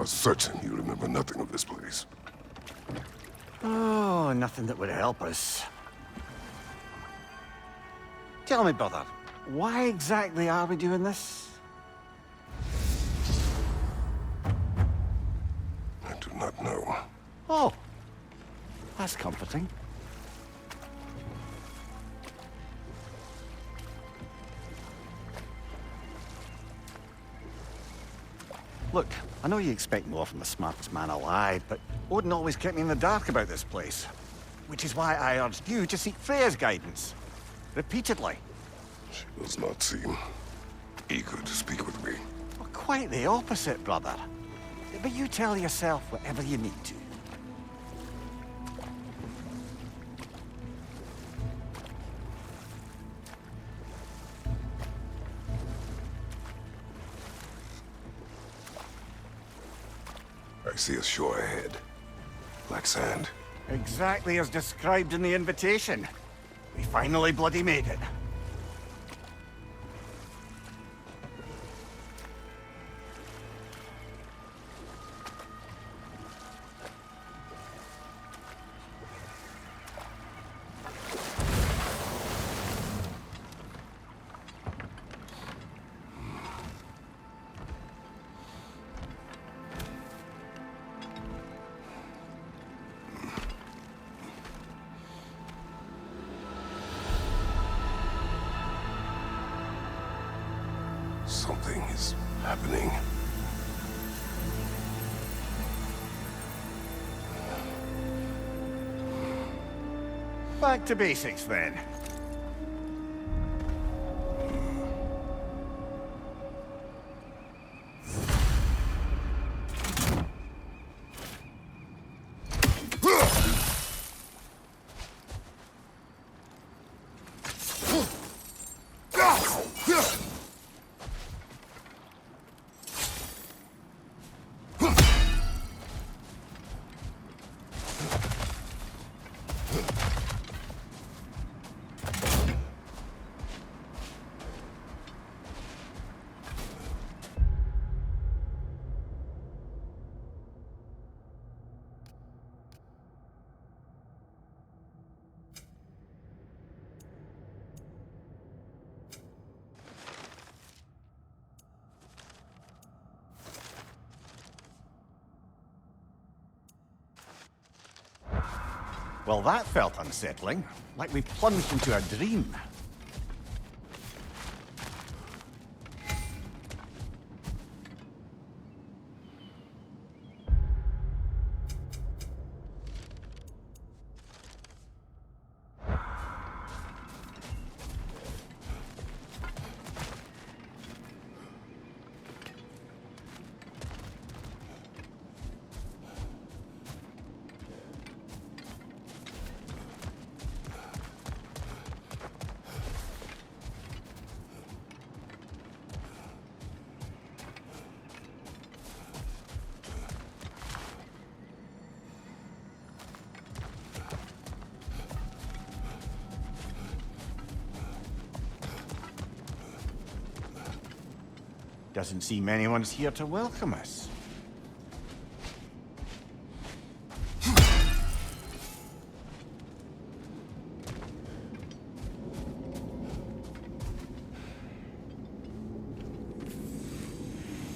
certain you remember nothing of this place. Oh, nothing that would help us. Tell me, brother, why exactly are we doing this? I do not know. Oh, that's comforting. Look, I know you expect more from the smartest man alive, but Odin always kept me in the dark about this place. Which is why I urged you to seek Freya's guidance. Repeatedly. She does not seem eager to speak with me. Well, quite the opposite, brother. But you tell yourself whatever you need to. I see a shore ahead. Black sand. Exactly as described in the invitation. We finally bloody made it. Something is happening. Back to basics, then. Well, that felt unsettling. Like we plunged into a dream. Doesn't seem anyone's here to welcome us.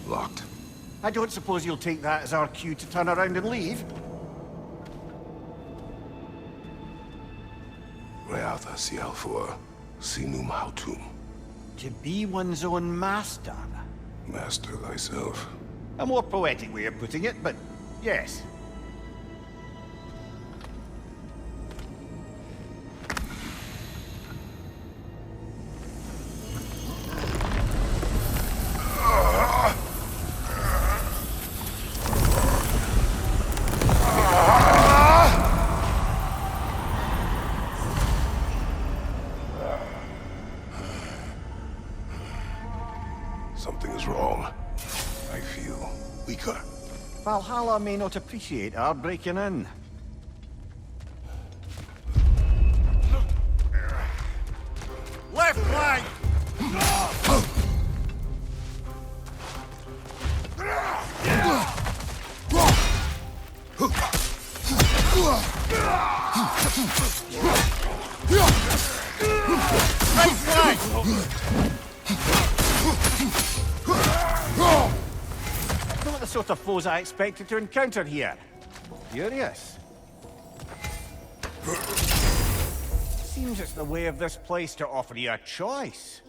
Locked. I don't suppose you'll take that as our cue to turn around and leave? Reatha Sialfor, Sinum Hautum. To be one's own master. Master thyself. A more poetic way of putting it, but yes. Something is wrong. I feel weaker. Valhala may not appreciate our breaking in. Left flank! Right flank! Not the sort of foes I expected to encounter here. Curious. Seems it's the way of this place to offer you a choice.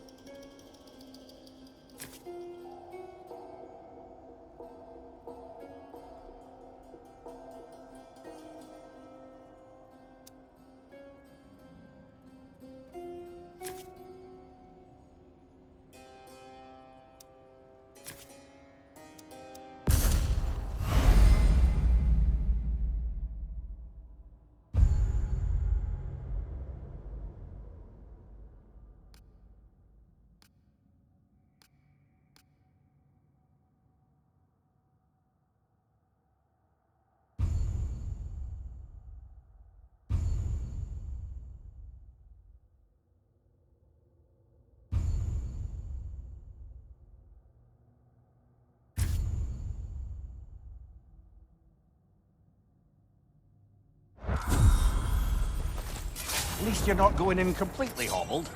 At least you're not going in completely hobbled.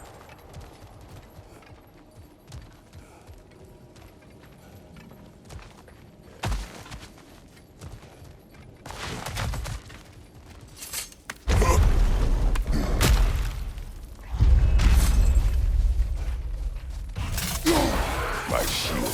My shield.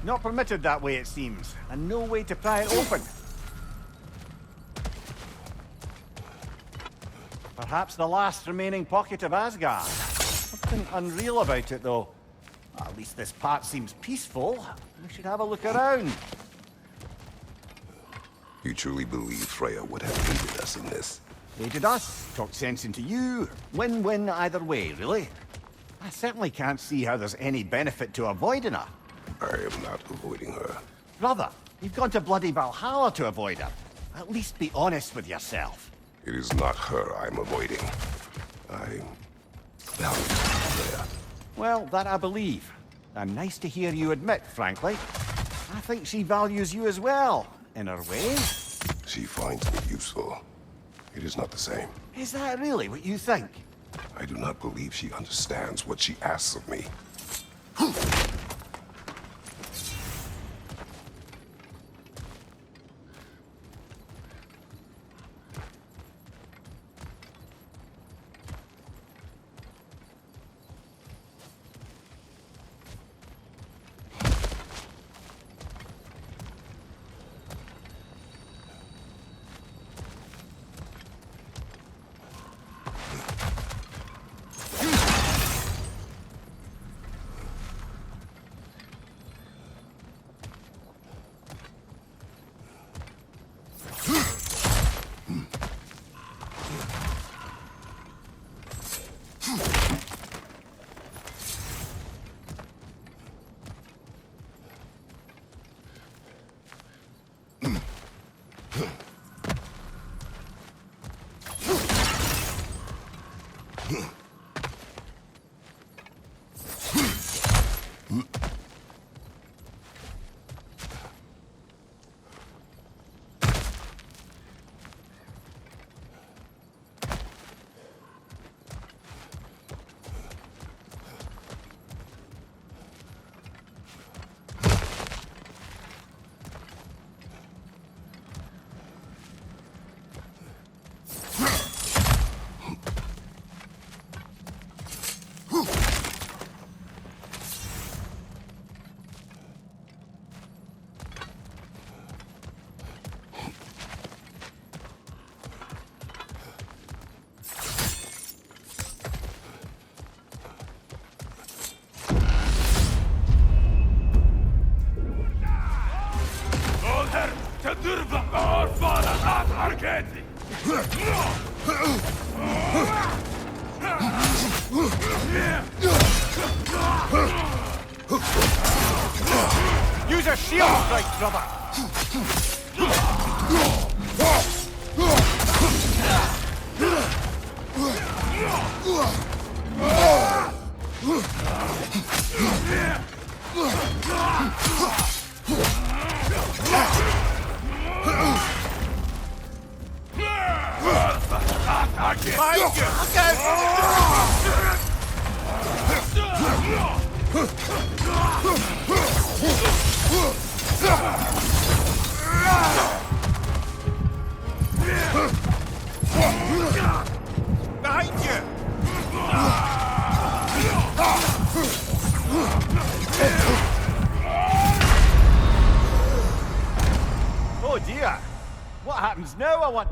Not permitted that way, it seems, and no way to pry it open. Perhaps the last remaining pocket of Asgard. Something unreal about it, though. At least this part seems peaceful. We should have a look around. You truly believe Freya would have aided us in this? Aided us, talked sense into you. Win-win either way, really. I certainly can't see how there's any benefit to avoiding her. I am not avoiding her. Brother, you've gone to bloody Valhalla to avoid her. At least be honest with yourself. It is not her I'm avoiding. I value Freya. Well, that I believe. And nice to hear you admit, frankly. I think she values you as well, in her way. She finds me useful. It is not the same. Is that really what you think? I do not believe she understands what she asks of me. Use a shield strike, brother! Behind you! Oh dear! What happens now, I want...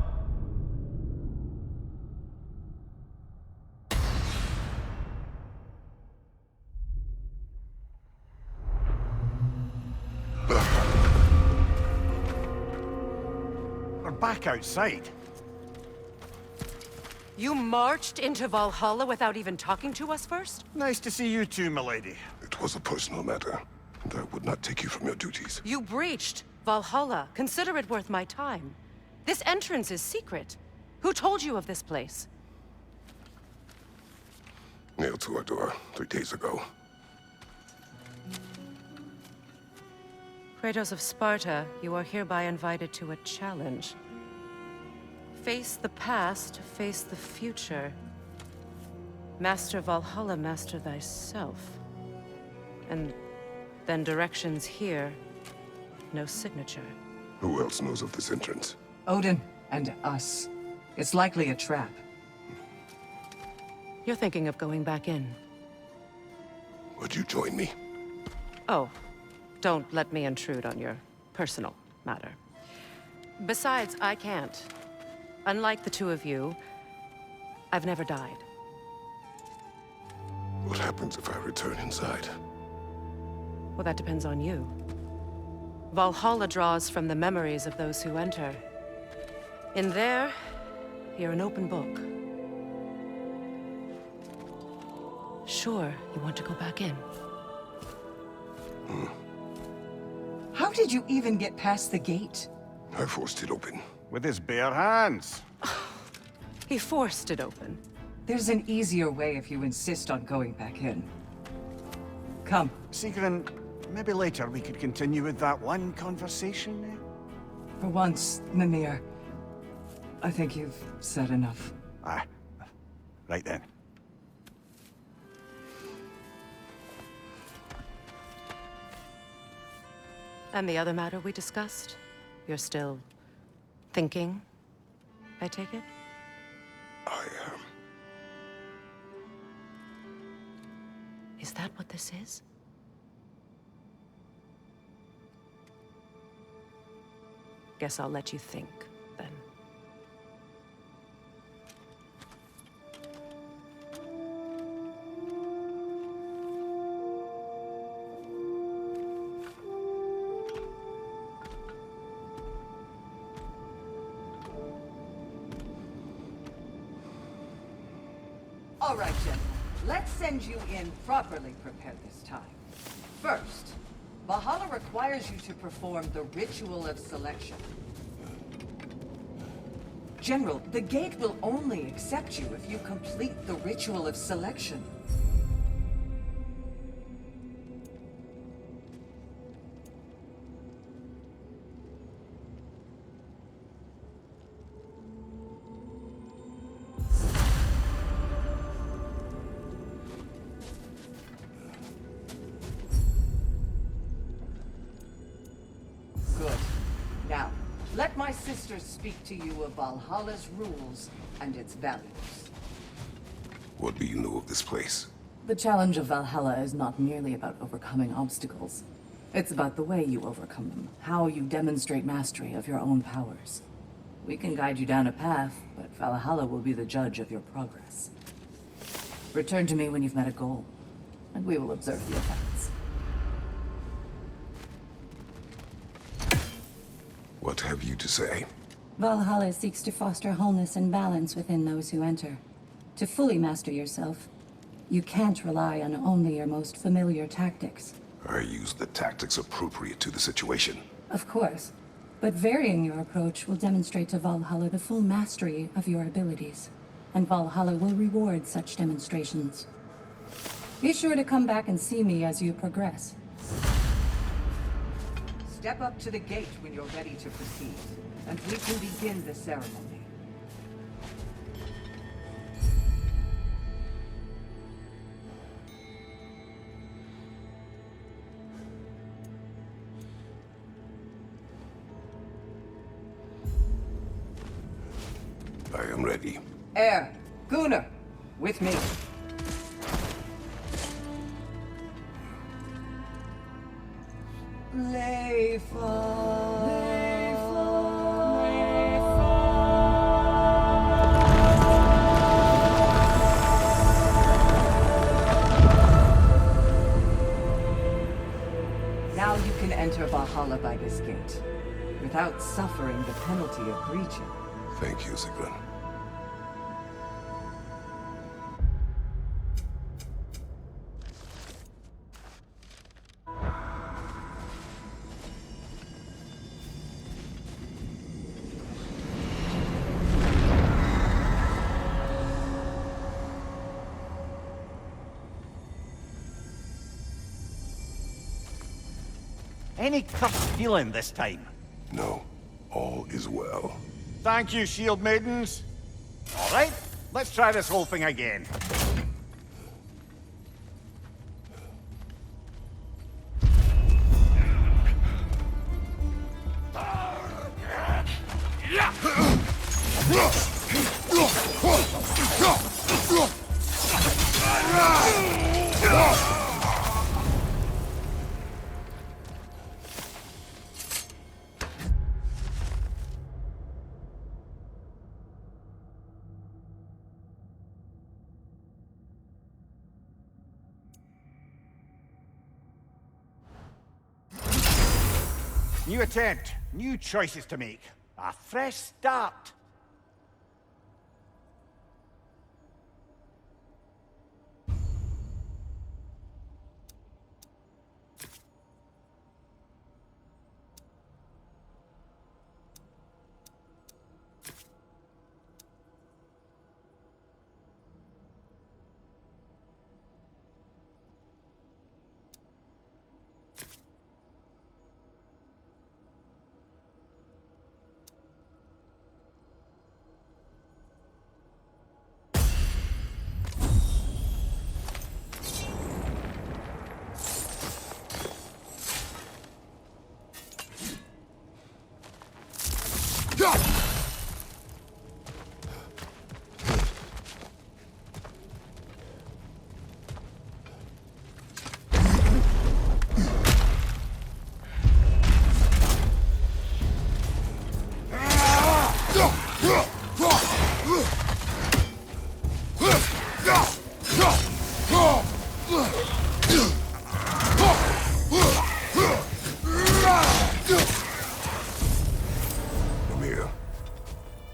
We're back outside. You marched into Valhalla without even talking to us first? Nice to see you too, milady. It was a personal matter, and I would not take you from your duties. You breached Valhalla. Consider it worth my time. This entrance is secret. Who told you of this place? Nailed to our door 3 days ago. Kratos of Sparta, you are hereby invited to a challenge. Face the past, face the future. Master Valhalla, master thyself. And then directions here, no signature. Who else knows of this entrance? Odin and us. It's likely a trap. You're thinking of going back in. Would you join me? Oh, don't let me intrude on your personal matter. Besides, I can't. Unlike the two of you, I've never died. What happens if I return inside? Well, that depends on you. Valhalla draws from the memories of those who enter. In there, you're an open book. Sure, you want to go back in. How did you even get past the gate? I forced it open. With his bare hands. He forced it open. There's an easier way if you insist on going back in. Come. Sigrun, maybe later we could continue with that one conversation, eh? For once, Mimir, I think you've said enough. Ah, right then. And the other matter we discussed? You're still thinking, I take it? I am. Is that what this is? Guess I'll let you think, then. All right, gentlemen. Let's send you in properly prepared this time. First, Valhalla requires you to perform the Ritual of Selection. General, the gate will only accept you if you complete the Ritual of Selection. Good. Now, let my sisters speak to you of Valhalla's rules and its values. What do you know of this place? The challenge of Valhalla is not merely about overcoming obstacles. It's about the way you overcome them, how you demonstrate mastery of your own powers. We can guide you down a path, but Valhalla will be the judge of your progress. Return to me when you've met a goal, and we will observe the effects. What have you to say? Valhalla seeks to foster wholeness and balance within those who enter. To fully master yourself, you can't rely on only your most familiar tactics. I use the tactics appropriate to the situation. Of course, but varying your approach will demonstrate to Valhalla the full mastery of your abilities, and Valhalla will reward such demonstrations. Be sure to come back and see me as you progress. Step up to the gate when you're ready to proceed, and we can begin the ceremony. I am ready. Air, Gunnar, with me. Now you can enter Valhalla by this gate, without suffering the penalty of breaching. Thank you, Sigrun. Any cursed feeling this time? No, all is well. Thank you, shield maidens. All right, let's try this whole thing again. New attempt, new choices to make. A fresh start.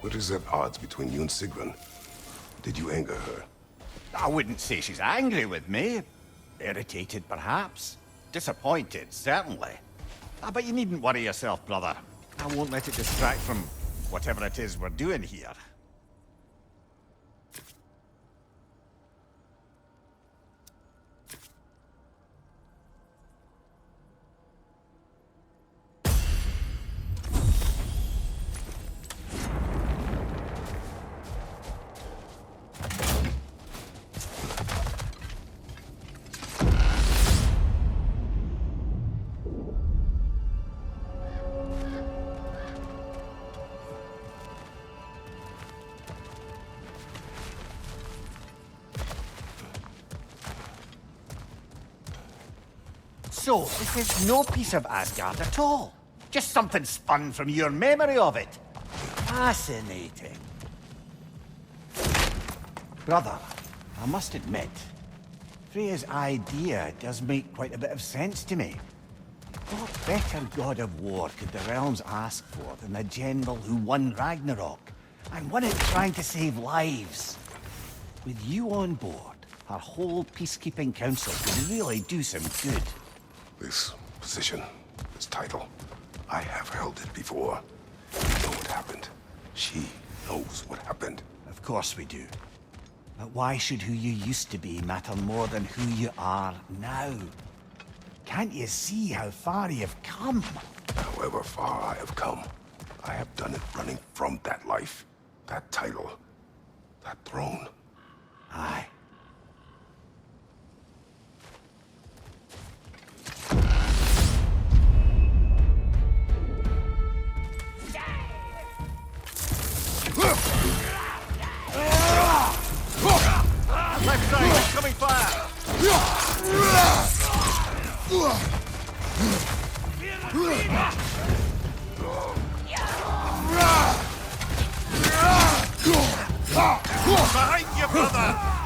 What is at odds between you and Sigrun? Did you anger her? I wouldn't say she's angry with me. Irritated, perhaps. Disappointed, certainly. But you needn't worry yourself, brother. I won't let it distract from whatever it is we're doing here. So, this is no piece of Asgard at all. Just something spun from your memory of it. Fascinating. Brother, I must admit, Freya's idea does make quite a bit of sense to me. What better god of war could the realms ask for than the general who won Ragnarök, and won it trying to save lives? With you on board, our whole peacekeeping council could really do some good. This position, this title, I have held it before. You know what happened. She knows what happened. Of course we do. But why should who you used to be matter more than who you are now? Can't you see how far you've come? However far I have come, I have done it running from that life, that title, that throne. Aye. Left side, coming fire! Behind you, brother!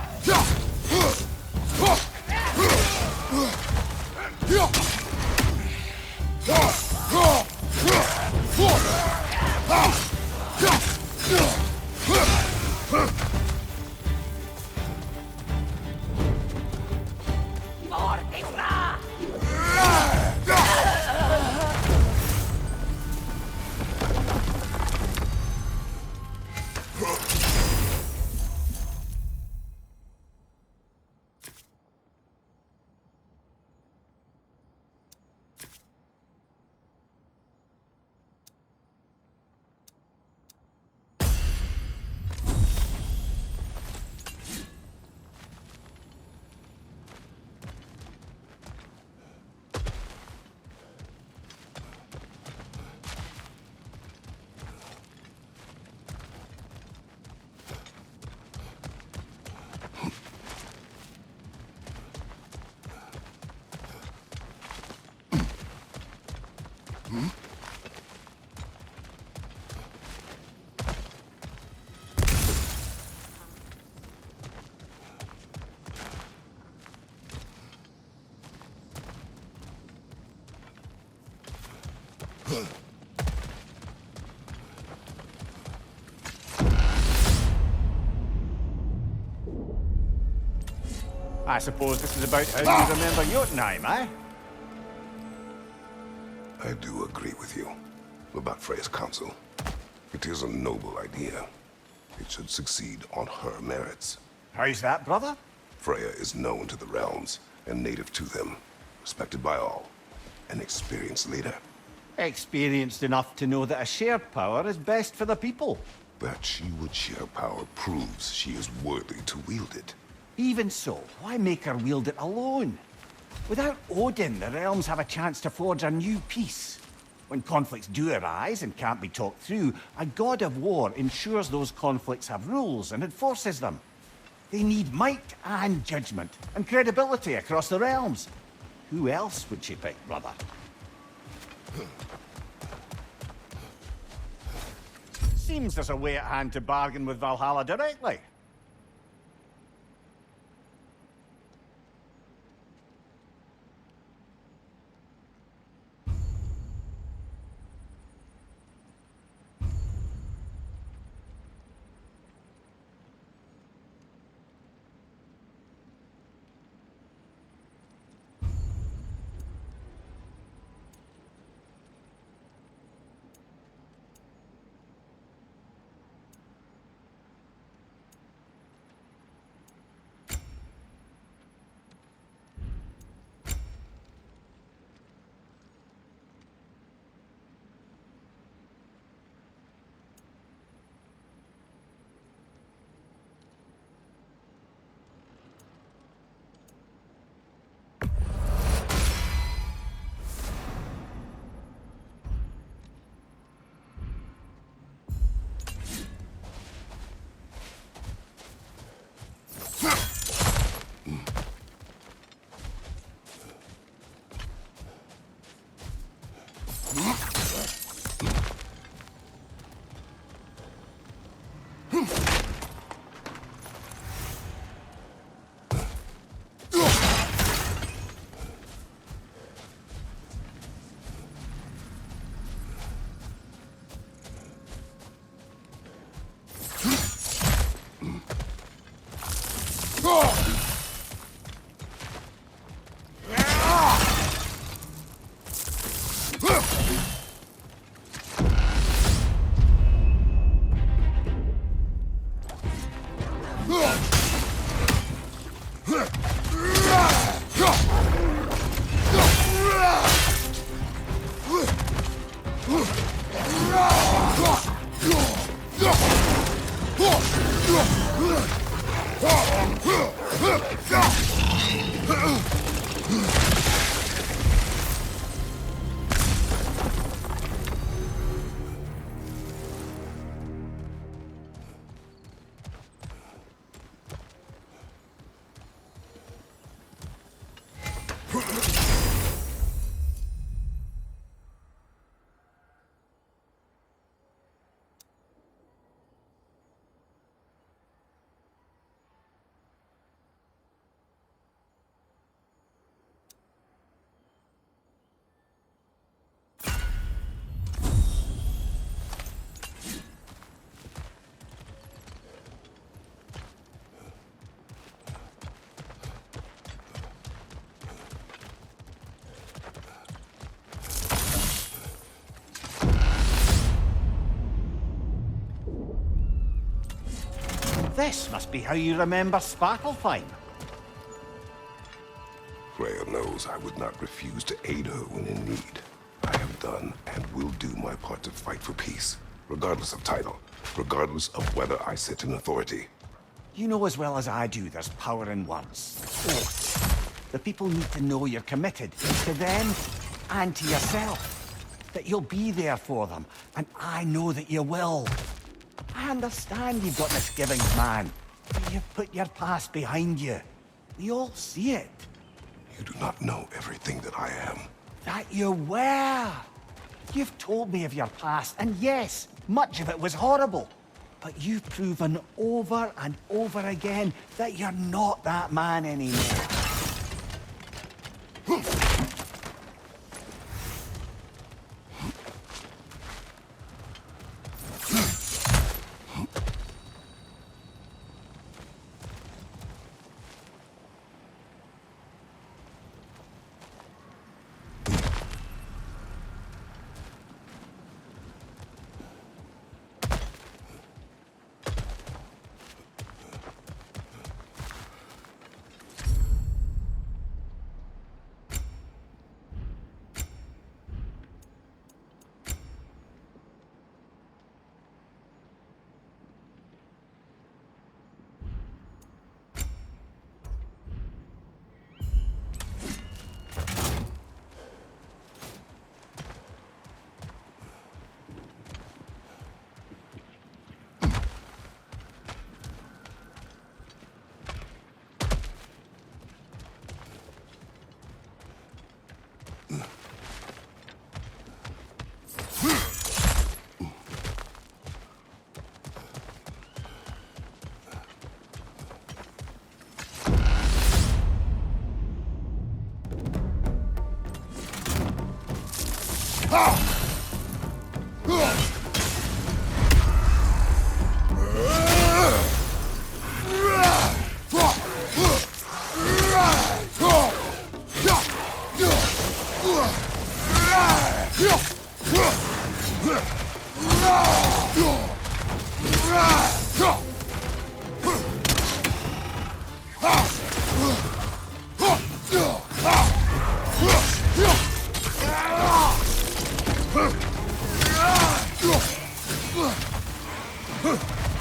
I suppose this is about how you remember Jotunheim, eh? I do agree with you about Freya's council. It is a noble idea. It should succeed on her merits. How's that, brother? Freya is known to the realms and native to them, respected by all. An experienced leader. Experienced enough to know that a shared power is best for the people. That she would share power proves she is worthy to wield it. Even so, why make her wield it alone? Without Odin, the realms have a chance to forge a new peace. When conflicts do arise and can't be talked through, a god of war ensures those conflicts have rules and enforces them. They need might and judgment, and credibility across the realms. Who else would she pick, brother? Seems there's a way at hand to bargain with Valhalla directly. This must be how you remember Sparklefine. Freya knows I would not refuse to aid her when in need. I have done and will do my part to fight for peace, regardless of title, regardless of whether I sit in authority. You know as well as I do there's power in words. Oaths. The people need to know you're committed to them and to yourself. That you'll be there for them, and I know that you will. I understand you've got misgivings, man, but you've put your past behind you. We all see it. You do not know everything that I am. That you were. You've told me of your past, and yes, much of it was horrible. But you've proven over and over again that you're not that man anymore.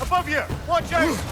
Above you! Watch out!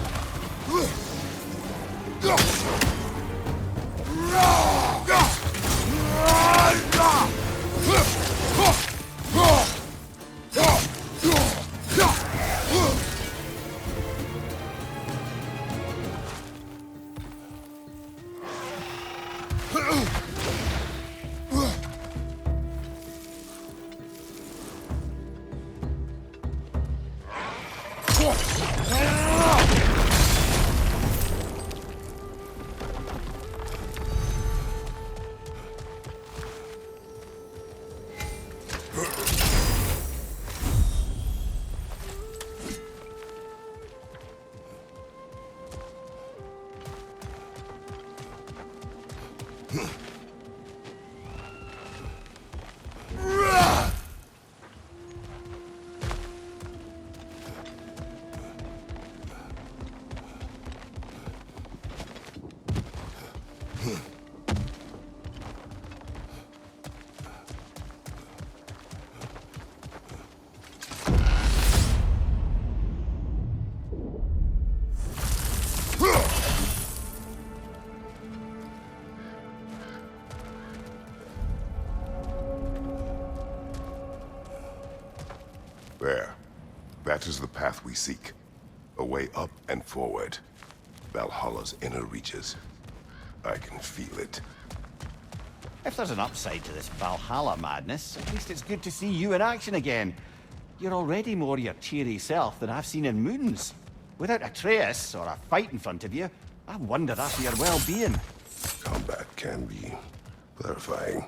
There. That is the path we seek. A way up and forward. Valhalla's inner reaches. I can feel it. If there's an upside to this Valhalla madness, at least it's good to see you in action again. You're already more your cheery self than I've seen in moons. Without Atreus, or a fight in front of you, I wonder after your well-being. Combat can be clarifying.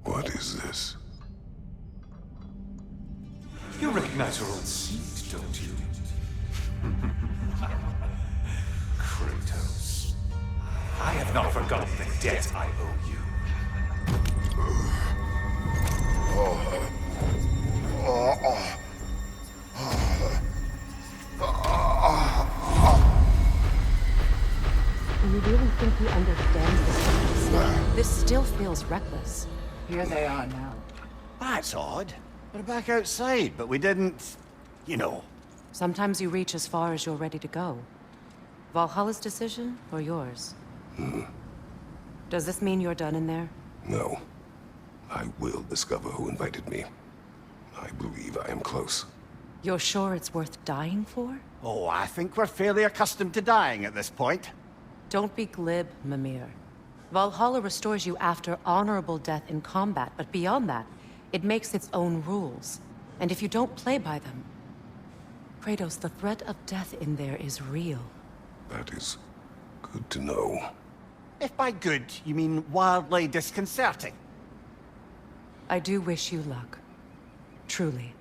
What is this? You recognize your old seat, don't you? Kratos. I have not forgotten the debt I owe you. You really think he understands this? This still feels reckless. Here they are now. That's odd. We're back outside, but we didn't... you know. Sometimes you reach as far as you're ready to go. Valhalla's decision, or yours? Does this mean you're done in there? No. I will discover who invited me. I believe I am close. You're sure it's worth dying for? Oh, I think we're fairly accustomed to dying at this point. Don't be glib, Mimir. Valhalla restores you after honorable death in combat, but beyond that, it makes its own rules. And if you don't play by them... Kratos, the threat of death in there is real. That is good to know. If by good, you mean wildly disconcerting. I do wish you luck. Truly.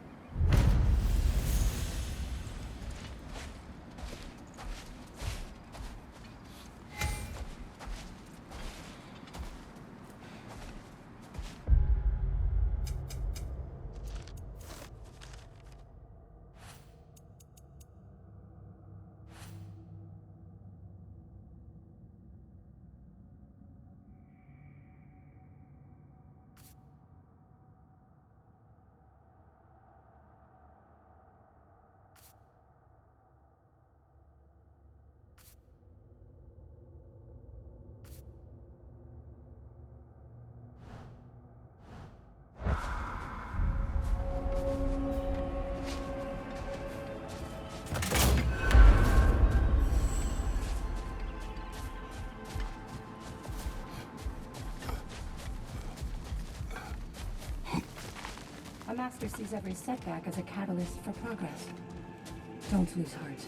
A master sees every setback as a catalyst for progress. Don't lose heart.